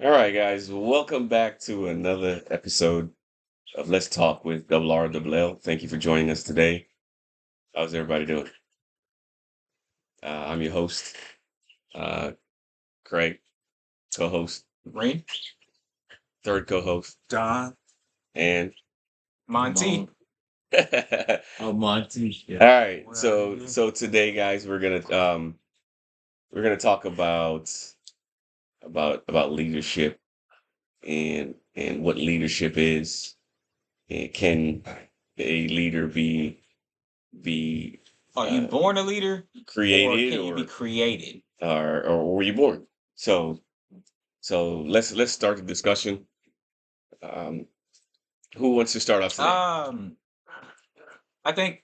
All right, guys, welcome back to another episode of Let's Talk with Double R Double L. Thank you for joining us today. How's everybody doing? I'm your host, uh, Craig, co-host, Rain, third co-host, Don, and Monty. all oh Monty, yeah. right. What I So, do? so today, guys, we're gonna talk about leadership and what leadership is, and can a leader be Are you uh, born a leader or created can you be created? or were you born? So let's start the discussion. Um, who wants to start off today? Um, I think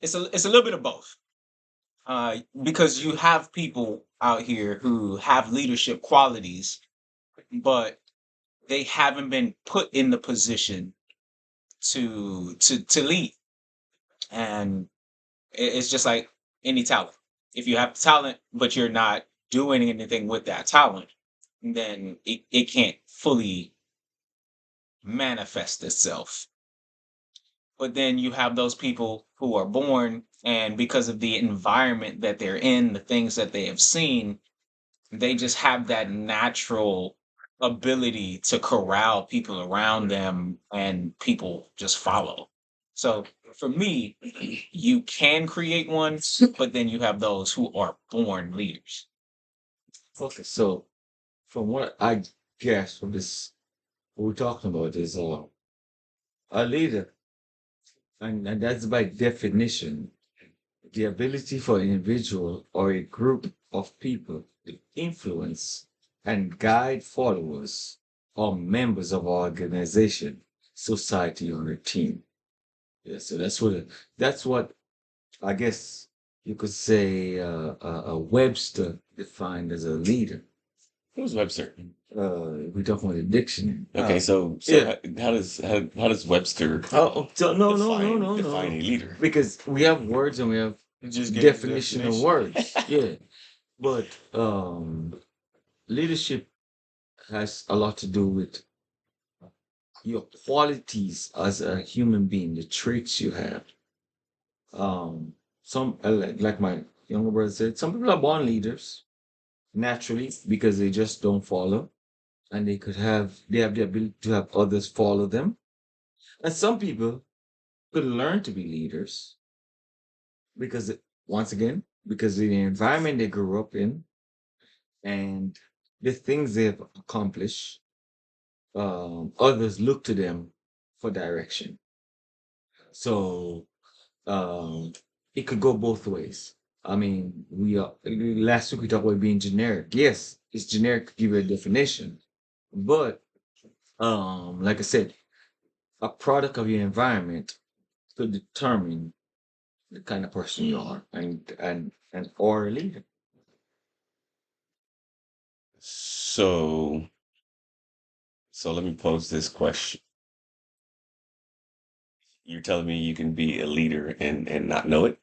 it's a little bit of both. Because you have people out here who have leadership qualities, but they haven't been put in the position to lead. And it's just like any talent. If you have talent, but you're not doing anything with that talent, then it can't fully manifest itself. But then you have those people who are born, and because of the environment that they're in, the things that they have seen, they just have that natural ability to corral people around them and people just follow. So for me, you can create one, but then you have those who are born leaders. Okay, so from what I guess from this, what we're talking about is a leader, and that's by definition the ability for an individual or a group of people to influence and guide followers or members of our organization, society, or a team. Yeah, so that's what I guess you could say a Webster defined as a leader. Who's Webster? We talking about the dictionary. Okay, so Yeah. how does Webster So define a no. leader? Because we have words and we have You just gave the definition of definition. words. Yeah. But leadership has a lot to do with your qualities as a human being, the traits you have. Some like my younger brother said, some people are born leaders naturally because they just don't follow, and they have the ability to have others follow them. And some people could learn to be leaders because once again, because of the environment they grew up in and the things they've accomplished, others look to them for direction. So um, it could go both ways. I mean, we are last week we talked about being generic. Yes, it's generic to give you a definition, but like I said, a product of your environment could determine the kind of person you are and or a leader. So so let me pose this question. You're telling me you can be a leader and not know it?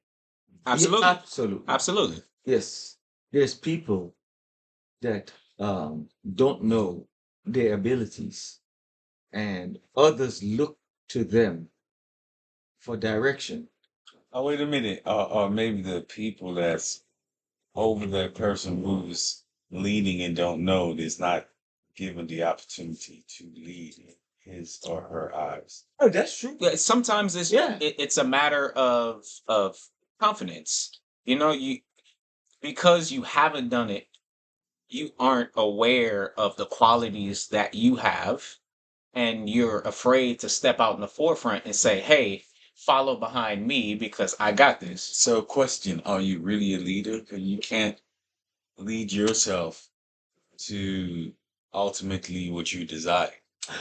Yeah, Absolutely. absolutely. Absolutely. Yes, there's people that don't know their abilities, and others look to them for direction. Oh, wait a minute. Or maybe the people that's over that person who's leading and don't know is not given the opportunity to lead in his or her eyes. Oh, that's true. Yeah, sometimes Yeah. it's a matter of confidence. You because you haven't done it, you aren't aware of the qualities that you have, and you're afraid to step out in the forefront and say, "Hey, follow behind me because I got this." So, question: Are you really a leader? Because you can't lead yourself to ultimately what you desire.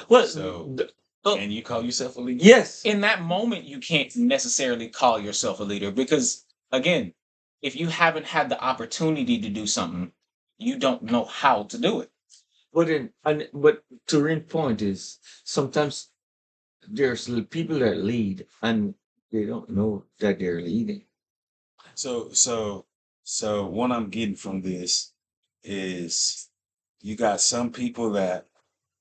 Well, So, Well, can you call yourself a leader? yes. in that moment, you can't necessarily call yourself a leader because, again, if you haven't had the opportunity to do something, you don't know how to do it. But Turin's point is sometimes there's people that lead and they don't know that they're leading. So, so what I'm getting from this is you got some people that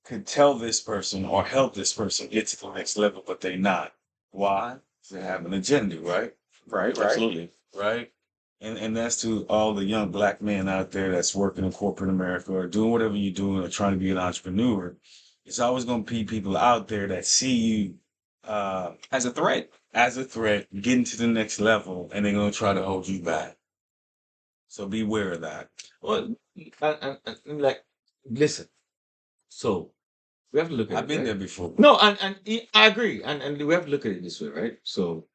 could tell this person or help this person get to the next level, but they not. Why? They have an agenda, right? Right, right. Absolutely. Right? And that's to all the young black men out there that's working in corporate America or doing whatever you're doing or trying to be an entrepreneur. It's always going to be people out there that see you As a threat. as a threat, getting to the next level, and they're going to try to hold you back. So beware of that. Well, and like, listen. So we have to look at I've it, been right? there before. No, I agree, and we have to look at it this way, right? So,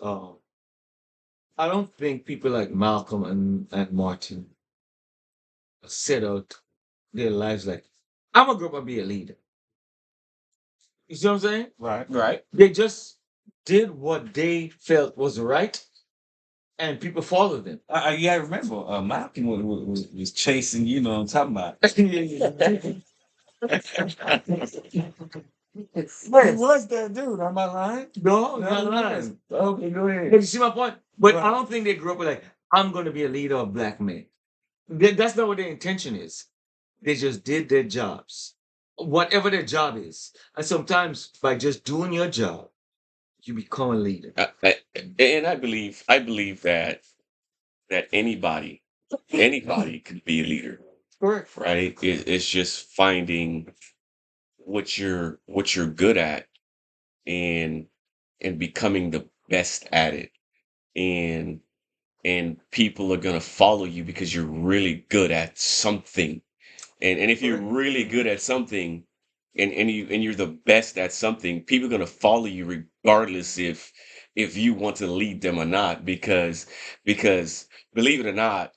um, I don't think people like Malcolm and Martin set out their lives like, I'm gonna grow up and be a leader. You see what I'm saying? Right. Right. They just did what they felt was right, and people followed them. Yeah, I remember Malcolm was chasing, you know what I'm talking about. Wait, was that dude? Am I lying? No, No, not it lying. was. Okay, go But ahead. you see my point? But I Right. don't think they grew up with like, I'm going to be a leader of black men. That's not what their intention is. They just did their jobs, whatever their job is. And sometimes by just doing your job, you become a leader. And I believe that anybody could be a leader, Correct. right? It's just finding what you're good at and becoming the best at it, and people are gonna follow you because you're really good at something. And if you're Correct. really good at something, and you're the best at something, people are gonna follow you regardless if you want to lead them or not, because believe it or not,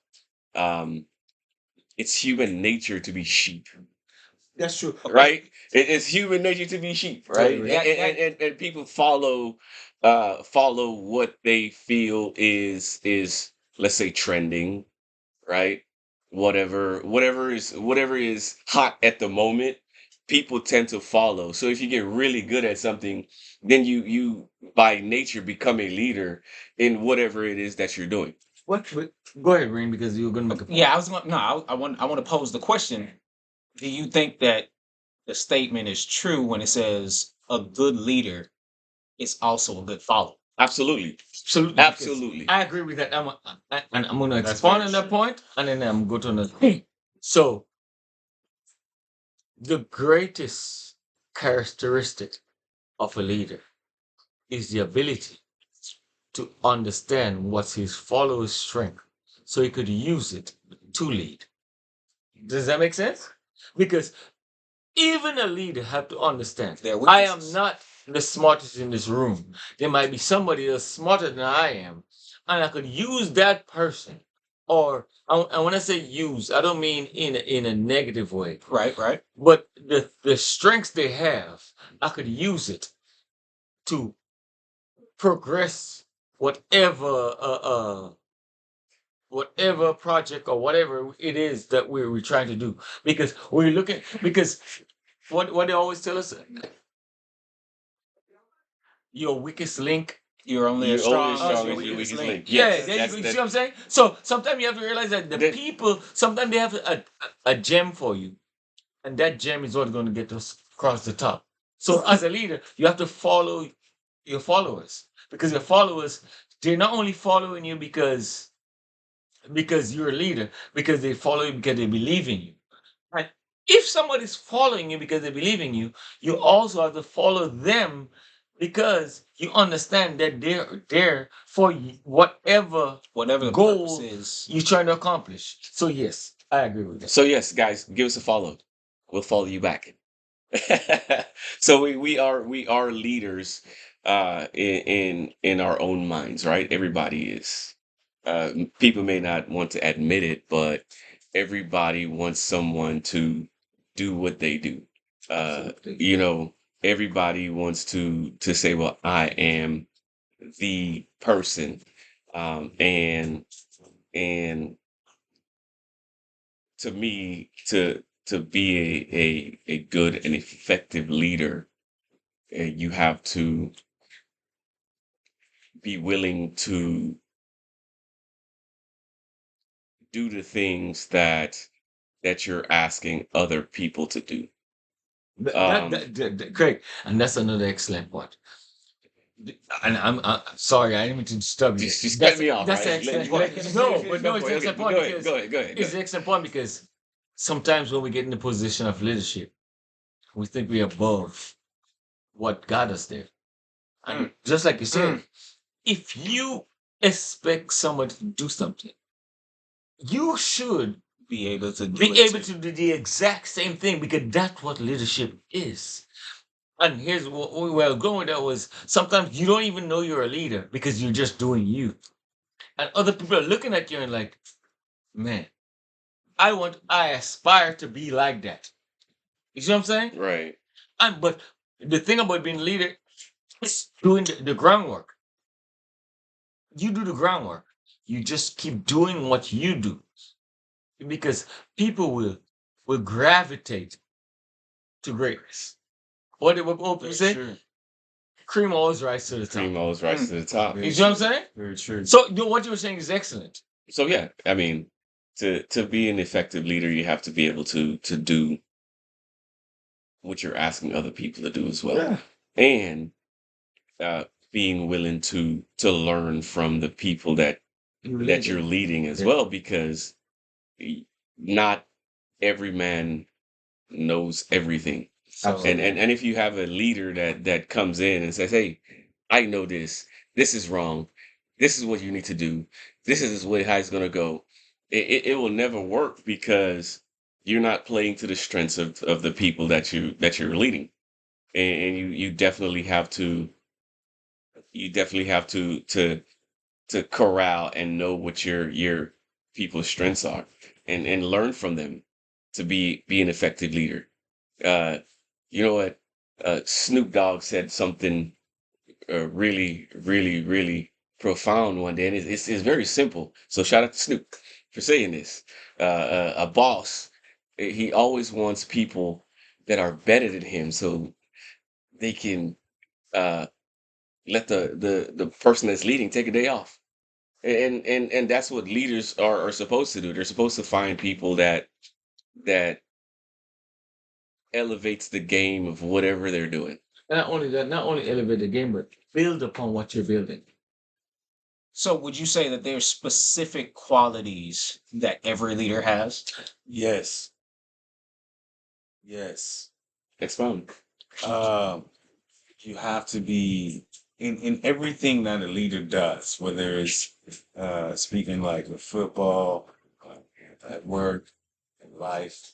um, it's human nature to be sheep, That's true. right? It's human nature to be sheep, right? Right. And people follow what they feel is, let's say, trending, right? Whatever is hot at the moment, people tend to follow. So if you get really good at something, then you by nature become a leader in whatever it is that you're doing. Go ahead, Rain, because you're going to make a point. Yeah, I was going. No, I want to pose the question. Do you think that the statement is true when it says a good leader is also a good follower? Absolutely. Absolutely. Because Absolutely. I agree with that. And I'm going to That's expand very on that true. point, and then I'm going to another. So, the greatest characteristic of a leader is the ability to understand what's his follower's strength so he could use it to lead. Does that make sense? Because even a leader have to understand Their I am weaknesses. not the smartest in this room. There might be somebody that's smarter than I am, and I could use that person. Or and when I say use, I don't mean in a negative way, Right, right. but the strengths they have, I could use it to progress whatever whatever project or whatever it is that we're trying to do. Because we're looking because what they always tell us, your weakest link. You're only as You're only as strong as strong your as your weakest weakest link. link. Yeah, Yes, there you that's go. You see that. what I'm saying? So sometimes you have to realize that the that people, sometimes they have a gem for you, and that gem is what's going to get us across the top. So as a leader, you have to follow your followers, because your followers, they're not only following you because you're a leader, because they follow you because they believe in you. And if somebody's following you because they believe in you, you also have to follow them because you understand that they're there for whatever Whatever the goal purpose is. you're trying to accomplish. So yes, I agree with that. So yes, guys, give us a follow. We'll follow you back. So we are leaders in our own minds, right? Everybody is. People may not want to admit it, but everybody wants someone to do what they do. Absolutely. Everybody wants to say, "Well, I am the person," and to me, to be a good and effective leader, you have to be willing to do the things that that you're asking other people to do. That, Craig, and that's another excellent point. And sorry, I didn't mean to disturb you. Just cut me off, That's right? an excellent Let- point. let- No, let- but go no, it's for an it. Okay, excellent point go ahead, because go ahead, go ahead, go it's an ahead. excellent point because sometimes when we get in the position of leadership, we think we're above what got us there. And just like you said, if you expect someone to do something, you should Be able to do be it able too. to do the exact same thing because that's what leadership is. And here's what we were going with that was sometimes you don't even know you're a leader because you're just doing you. And other people are looking at you and like, man, I aspire to be like that. You see what I'm saying? Right. But the thing about being a leader is doing the groundwork. You do the groundwork. You just keep doing what you do. Because people will gravitate to greatness. What did what people Very say? true. Cream always rise to the top. Cream always rise to the top. You see what I'm saying? Very true. So what you were saying is excellent. So yeah, I mean, to be an effective leader, you have to be able to do what you're asking other people to do as well, Yeah. and being willing to learn from the people that you're leading as Yeah. well, because not every man knows everything. Absolutely. And if you have a leader that comes in and says, "Hey, I know this. This is wrong. This is what you need to do. This is how it's going to go." It will never work because you're not playing to the strengths of the people that you're leading, and you definitely have to to corral and know what your people's strengths are, and learn from them to be an effective leader. Uh, you know what? Snoop Dogg said something really, really, really profound one day, and it's very simple. So shout out to Snoop for saying this. A boss, he always wants people that are better than him, so they can uh, let the person that's leading take a day off. And that's what leaders are supposed to do. They're supposed to find people that elevates the game of whatever they're doing. Not only that, not only elevate the game, but build upon what you're building. So would you say that there's specific qualities that every leader has? Yes. Yes. Expound. Um, you have to be in everything that a leader does, whether it's speaking like with football, at work, in life.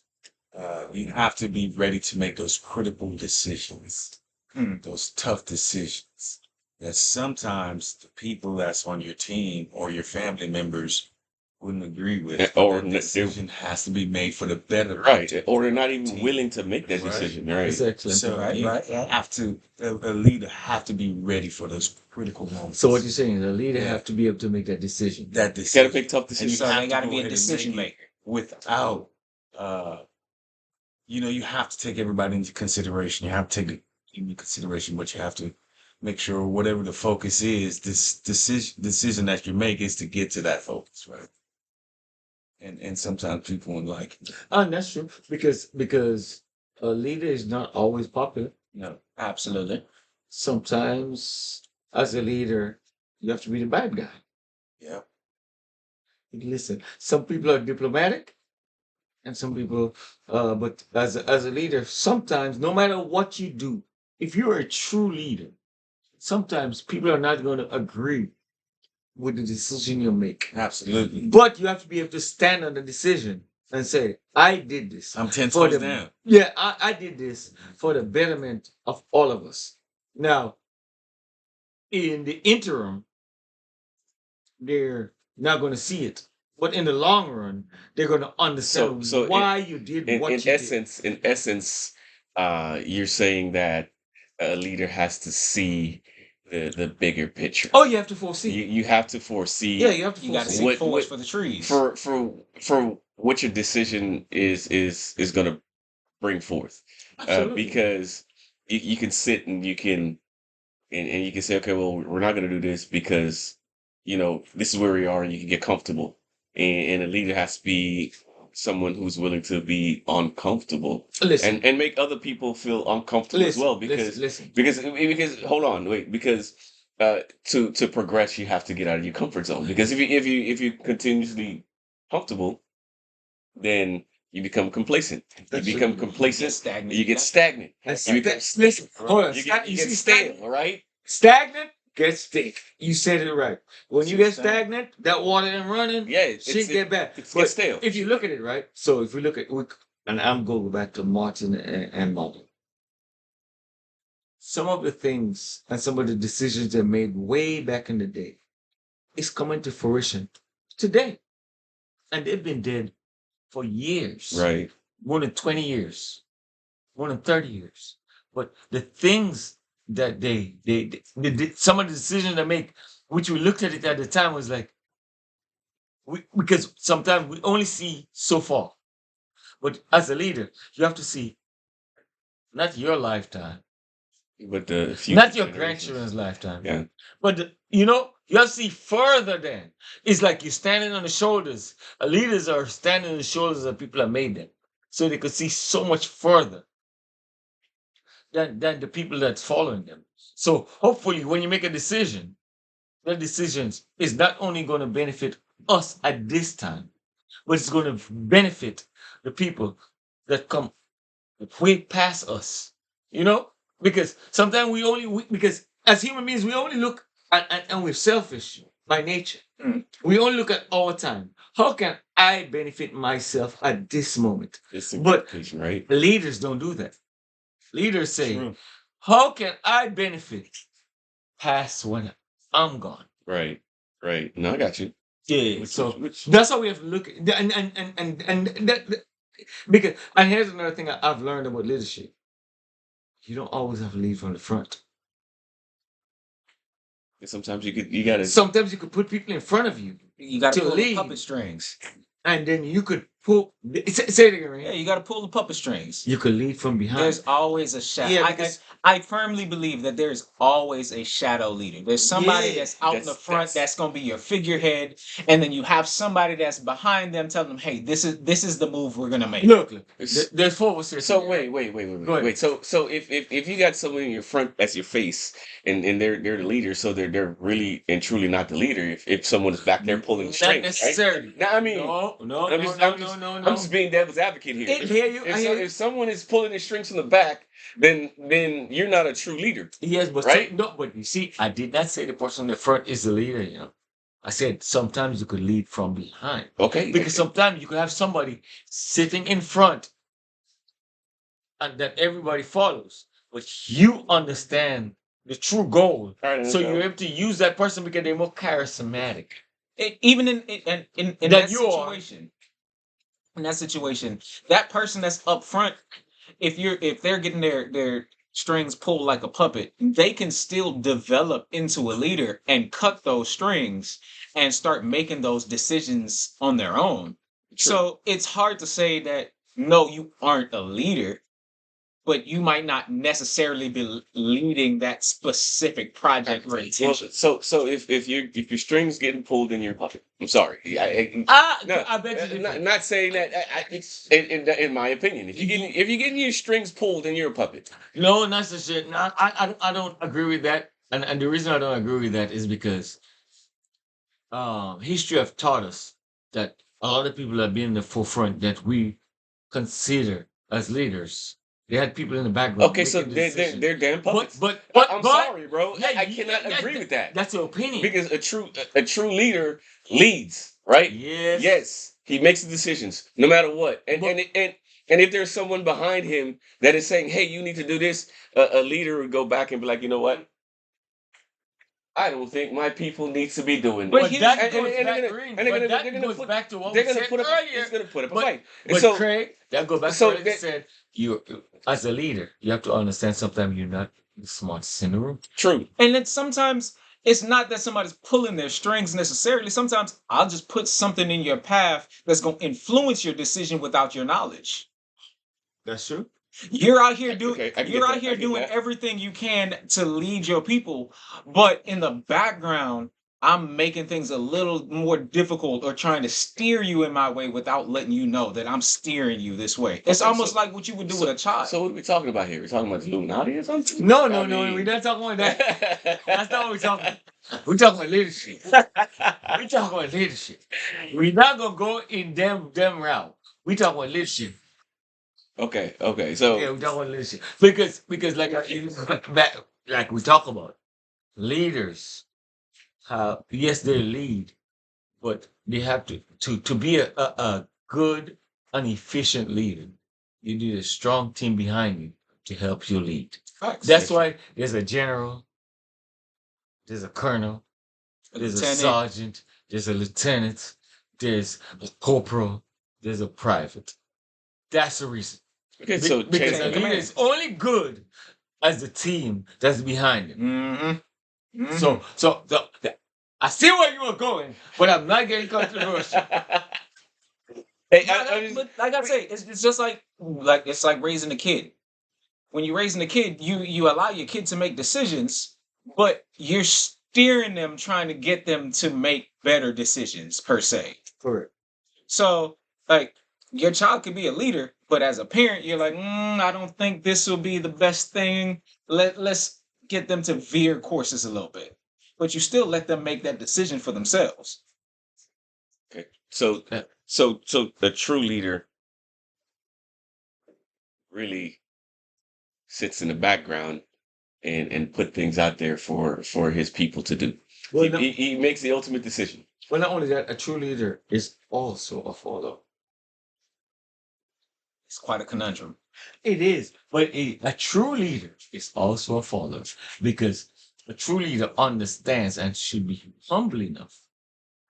You have to be ready to make those critical decisions, those tough decisions that sometimes the people that's on your team or your family members wouldn't agree with. Eh, But or that n- they're decision has to be made for the better right, of or they're the not even team. willing to make that Right. decision. It's Right. excellent. So Right, you right, yeah. have to, a leader have to be ready for those critical moments. So what you're saying is the leader Yeah. have to be able to make that decision. that You got to decision. make tough And you decisions. So have they to got to go be a ahead and decision make it maker. without, you have to take everybody into consideration. You have to take it into consideration, but you have to make sure whatever the focus is, this decision that you make is to get to that focus, right? And sometimes people won't like it. And that's true because a leader is not always popular. No. Absolutely. Sometimes as a leader, you have to be the bad guy. Yeah. Listen, some people are diplomatic and some people but as a leader, sometimes no matter what you do, if you're a true leader, sometimes people are not going to agree with the decision you make. Absolutely. But you have to be able to stand on the decision and say, I did this. I'm 10 for toes the down. Yeah, I did this for the betterment of all of us. Now, in the interim, they're not going to see it. But in the long run, they're going to understand So why you did what you did. in essence, you're saying that a leader has to see the bigger picture. Oh, you have to foresee. You have to foresee. Yeah, you have to You got to foresee. see What- forest what- for the trees. for what your decision is going to bring forth. Absolutely. Because you can sit and you can and you can say, okay, well, we're not going to do this because this is where we are, and you can get comfortable. And a leader has to be someone who's willing to be uncomfortable Listen, and make other people feel uncomfortable as well. listen. Because hold on, wait, because to progress you have to get out of your comfort zone. Because if you continuously comfortable, then you become complacent. You That's become true. complacent. Stagnant. You get stagnant. That's You become listen. Hold on. you get You see stale, stagnant? right? Stagnant gets stick. You said it right. When you See, get stagnant, that water ain't running. Yeah, it's Shit get bad. it gets But stale. if you look at it right, so if we look at and I'm going back to Martin and Martin. Some of the things and some of the decisions they made way back in the day is coming to fruition today, and they've been dead for years, Right. more than 20 years, more than 30 years. But the things that they did, some of the decisions they make, which we looked at it at the time, was like, because sometimes we only see so far. But as a leader, you have to see not your lifetime, But the future not your generations. grandchildren's lifetime, Yeah. but you have to see further than. It's like you're standing on the shoulders. Leaders are standing on the shoulders of people that made them. So they could see so much further than the people that's following them. So hopefully when you make a decision, that decision is not only going to benefit us at this time, but it's going to benefit the people that come way past us. Because sometimes because as human beings, we only look and we're selfish by nature. Mm. We only look at our time. How can I benefit myself at this moment? It's But simplification, right? leaders don't do that. Leaders say, True. how can I benefit past when I'm gone? Right. Right. No, I got you. Yeah. So Which that's how we have to look at and that because and here's another thing I've learned about leadership. You don't always have to lead from the front. sometimes you gotta Sometimes you could put people in front of you, You got to To pull lead. the puppet strings. and then you could pull. Say it again, Yeah, right? you got to pull the puppet strings. You could lead from behind. There's always a shadow. Yeah, I because- firmly believe that there's always a shadow leader. There's somebody Yeah, that's out in the that's- front that's- that's going to be your figurehead, and then you have somebody that's behind them telling them, "Hey, this is the move we're going to make." Look, It's- there's four of us here. So today, wait. Go ahead. So if you got someone in your front that's your face and they're the leader, so they're really and truly not the leader. If someone is back there pulling the Not strings, right? necessarily. Now I mean, No, I'm just being devil's advocate here. I hear you. I hear you. If someone is pulling the strings from the back, then you're not a true leader. Yes, but Right? but you see, I did not say the person in the front is the leader. I said sometimes you could lead from behind. Okay. Because sometimes you could have somebody sitting in front and that everybody follows, but you understand the true goal. All right, So you're able to use that person because they're more charismatic. Even in That that you are. situation, that person that's up front, if they're getting their strings pulled like a puppet, they can still develop into a leader and cut those strings and start making those decisions on their own. So it's hard to say that no, you aren't a leader, but you might not necessarily be leading that specific project or Well, intention. so if your strings getting pulled in your pocket, I'm sorry. No, I bet you. not saying that. It's in my opinion, if you're getting your strings pulled, then you're a puppet. No, not such shit. No, I don't agree with that. And the reason I don't agree with that is because history have taught us that a lot of people have been in the forefront that we consider as leaders. They had people in the background. Okay, so making they're decisions. they're damn puppets. but I'm but- sorry, bro. Yeah, I cannot agree with that That's your opinion. because a true leader leads, right? Yes. Yes, he makes the decisions no matter what, and But- and if there's someone behind him that is saying, "Hey, you need to do this," a leader would go back and be like, "You know what? I don't think my people need to be doing But that." he- that and- goes and back, they're Green, gonna- and but that they're gonna goes put- back to what They're we gonna said put up. earlier. He's gonna put up a But- fight. And But so Craig, that goes back to so what I that- said. You, as a leader, you have to understand sometimes you're not the smartest in the room. true. And then sometimes it's not that somebody's pulling their strings necessarily. Sometimes I'll just put something in your path that's going to influence your decision without your knowledge. That's true. You're out here doing Okay, I can you're get out that, here I get doing that. everything you can to lead your people, but in the background, I'm making things a little more difficult or trying to steer you in my way without letting you know that I'm steering you this way. It's Okay, almost so like what you would do with a child. so what are we talking about here? We're talking about the Illuminati or something? No, I no, no. We're mean, not talking about that. That's not what we're talking about. We're talking about leadership. We're talking about leadership. We're not gonna go in them route. We talking about leadership. okay, okay. Yeah, So we talking about leadership because like we talk about leaders. Yes, they lead, but they have to be a good and efficient leader. You need a strong team behind you to help you lead. Facts. That's Yes, sir. why there's a general, there's a colonel, A there's a lieutenant. sergeant, there's a lieutenant, there's a corporal, there's a private. That's the reason. Okay, so Because chain a of leader command. is only good as the team that's behind him. Mm-hmm. So I see where you were going, but I'm not getting controversial. Hey, But like I say, it's just like it's like raising a kid. When you're raising a kid, you allow your kid to make decisions, but you're steering them, trying to get them to make better decisions per se. Correct. So like your child could be a leader, but as a parent, you're like, I don't think this will be the best thing. Let's get them to veer courses a little bit, but you still let them make that decision for themselves. okay. So the true leader really sits in the background and put things out there for his people to do. Well, He makes the ultimate decision. well, not only that, a true leader is also a follower. It's quite a conundrum. It is, but a true leader is also a follower because a true leader understands and should be humble enough.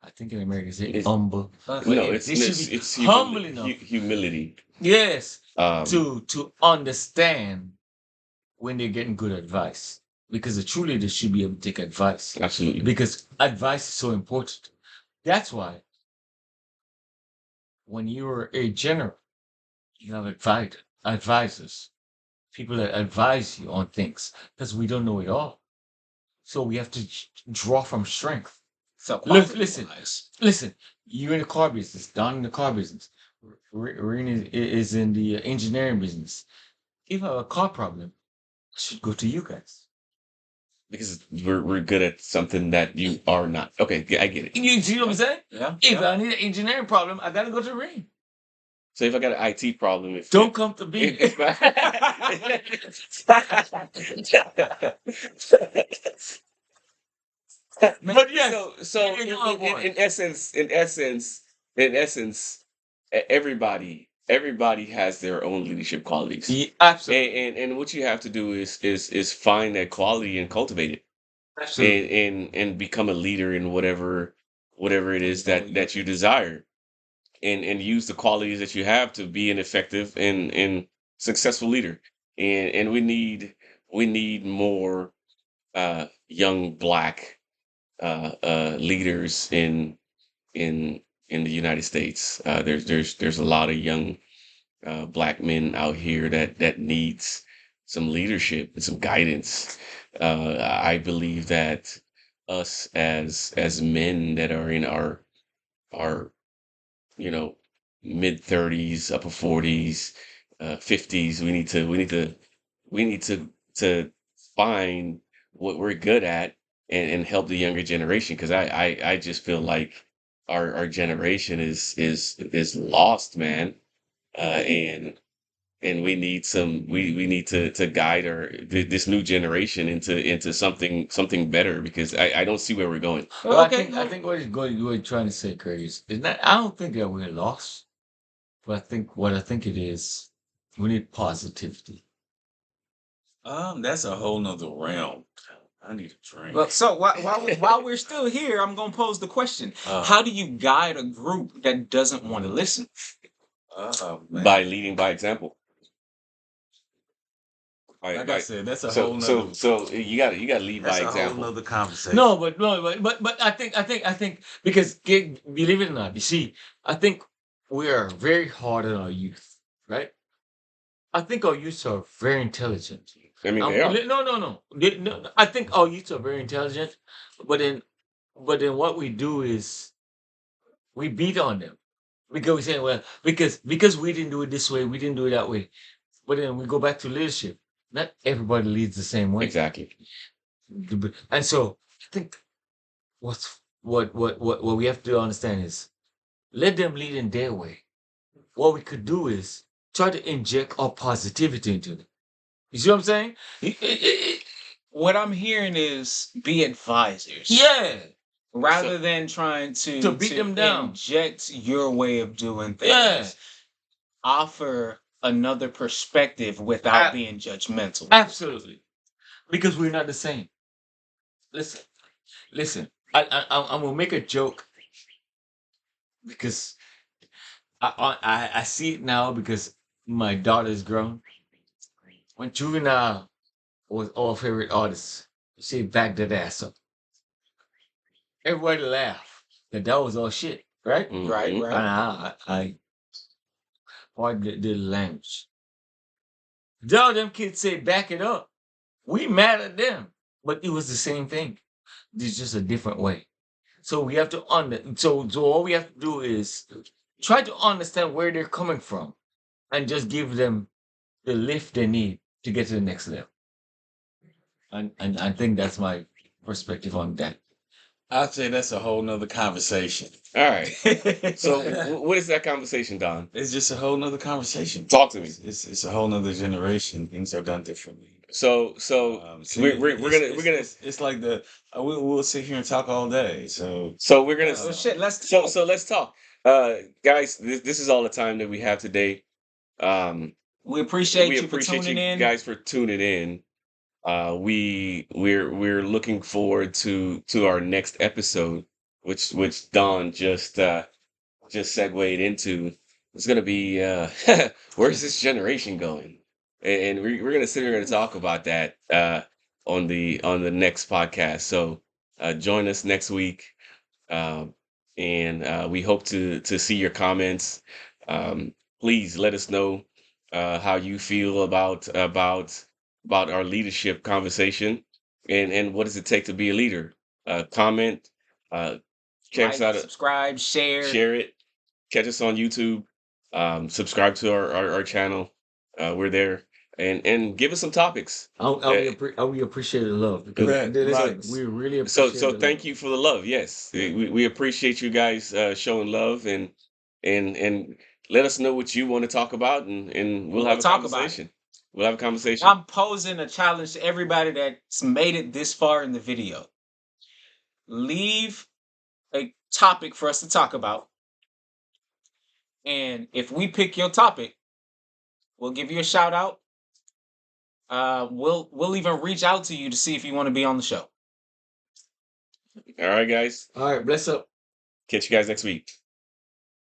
I think in America they say It's- humble. No, But it's they should be it's humble enough. humility. Yes, Um, to understand when they're getting good advice because a true leader should be able to take advice absolutely. because advice is so important. That's why when you're a general, you have advisors, people that advise you on things because we don't know it all. So we have to draw from strength. So Listen. quality-wise, Listen, you're in the car business, Don in the car business, Rena is in the engineering business. If I have a car problem, I should go to you guys. Because we're good at something that you are not. Okay, I get it. You see what I'm saying? yeah. If yeah. I need an engineering problem, I gotta go to Ring. So if I got an IT problem, if Don't come to me. if But yes, so you know what? in essence, everybody has their own leadership qualities. Absolutely. And what you have to do is find that quality and cultivate it Absolutely. and become a leader in whatever it is that you desire and use the qualities that you have to be an effective and successful leader. And we need more young black leaders in the United States. There's a lot of young black men out here that needs some leadership and some guidance. I believe that us as men that are in our you know mid 30s, upper 40s, 50s, we need to find what we're good at and help the younger generation because I just feel like our generation is lost, man. And we need we need to guide this new generation into something better because I don't see where we're going. Well, Okay. I think what you're trying to say, Craig, is not. I don't think that we're lost, but I think it is. We need positivity. That's a whole nother realm. I need a drink. Well, so while we're still here, I'm gonna pose the question: how do you guide a group that doesn't want to listen? Man. By leading by example. Like I said, that's a whole nother. So you got to lead That's by a whole example. nother conversation. No, but I think because believe it or not, you see, I think we are very hard on our youth, right? I think our youth are very intelligent. I mean, they are. No. I think our youth are very intelligent, but then But then what we do is we beat on them because we say, well, because we didn't do it this way, we didn't do it that way. But then we go back to leadership. Not everybody leads the same way. Exactly. And so I think what we have to understand is let them lead in their way. What we could do is try to inject our positivity into them. You see what I'm saying? What I'm hearing is be advisors. Yeah. Rather than trying To beat them down. inject your way of doing things. Yeah. Offer another perspective without Ab- being judgmental. Absolutely. Because we're not the same. Listen. I'm gonna make a joke because I see it now because my daughter's grown. When Juvenile was our favorite artist, she backed that ass up. Everybody laughed. That was all shit, right? Right, Mhm. right. And I pardon the language. The other them kids say back it up. We mad at them, but it was the same thing. It's just a different way. So we have to so all we have to do is try to understand where they're coming from and just give them the lift they need to get to the next level. And I think that's my perspective on that. I'd say that's a whole nother conversation. All right. So what is that conversation, Don? It's just a whole nother conversation. Talk to me. It's a whole nother generation. Things are done differently. So we're gonna It's like we'll sit here and talk all day. So we're gonna Oh shit, let's so talk. so let's talk. Guys, this is all the time that we have today. We appreciate We you for appreciate tuning you in. guys for tuning in. We're looking forward to our next episode, which Don just segued into. It's gonna be where's this generation going, and we're gonna sit here and talk about that on the next podcast. So join us next week, um, and we hope to see your comments. Please let us know how you feel about our leadership conversation, and what does it take to be a leader. Comment, check us Like, out, subscribe, share. share it, catch us on YouTube, subscribe to our channel. We're there, and give us some topics. We appreciate the love because Correct, listen, right. we really appreciate So the thank love. you for the love. Yes, we appreciate you guys showing love, and let us know what you want to talk about, and we'll We'll have a talk about it. conversation. We'll have a conversation. I'm posing a challenge to everybody that's made it this far in the video. Leave a topic for us to talk about. And if we pick your topic, we'll give you a shout out. We'll even reach out to you to see if you want to be on the show. All right, guys. All right, bless up. Catch you guys next week.